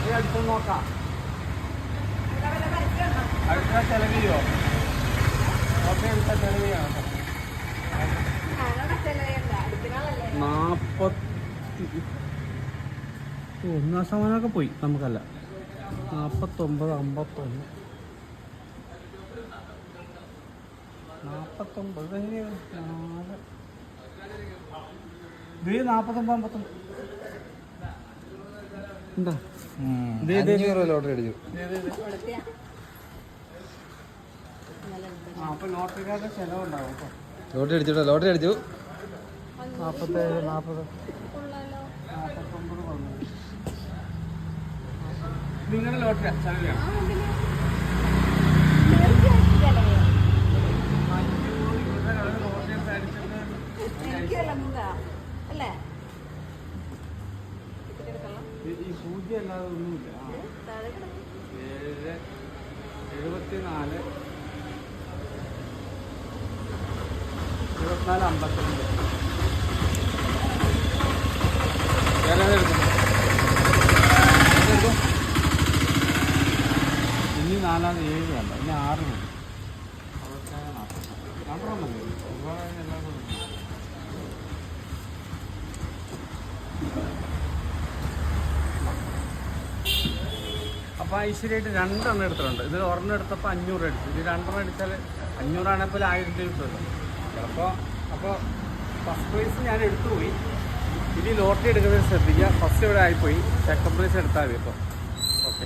Lottery അടിച്ചു നോക്കാം. അടുത്ത ചെലവ് ചെയ്യോ? ലോട്ടറി എടുത്താൽ ചെലവ് ചെയ്യണം. 40 ശതമാനമൊക്കെ പോയി. നമുക്കല്ല 49, 51, 49 ഇത് 49, 59 എന്താ ലോട്ടറി അടിച്ചു. അപ്പൊ ലോട്ടറിക്കാരുടെ ചെലവുണ്ടാവും. ലോട്ടറി അടിച്ചു. ലോട്ടറി അടിച്ചു. 47, 40, 49 നിങ്ങളുടെ ലോട്ടറി ചെലവിയാണ്. ഈ സൂചി അല്ലാതെ ഒന്നുമില്ല. 7, 74, 24, 52 ഇനി 4, 7 വേണ്ട, ഇനി 6 മതി. അപ്പോൾ ഐശ്വര്യമായിട്ട് 2 എണ്ണം എടുത്തിട്ടുണ്ട്. ഇതിൽ ഒരെണ്ണം എടുത്തപ്പോൾ 500 അടിച്ചു. ഇത് 2 എണ്ണം അടിച്ചാൽ 500 ആണെങ്കിൽ 1000 രൂപ കിട്ടുമല്ലോ ചിലപ്പോൾ. അപ്പോൾ ഫസ്റ്റ് പ്രൈസ് ഞാൻ എടുത്തുപോയി. ഇനി ലോട്ടറി എടുക്കുന്നത് ശ്രദ്ധിക്കുക. ഫസ്റ്റ് ഇവിടെ ആയിപ്പോയി. സെക്കൻഡ് പ്രൈസ് എടുത്താൽ മതി ഇപ്പോൾ. ഓക്കെ.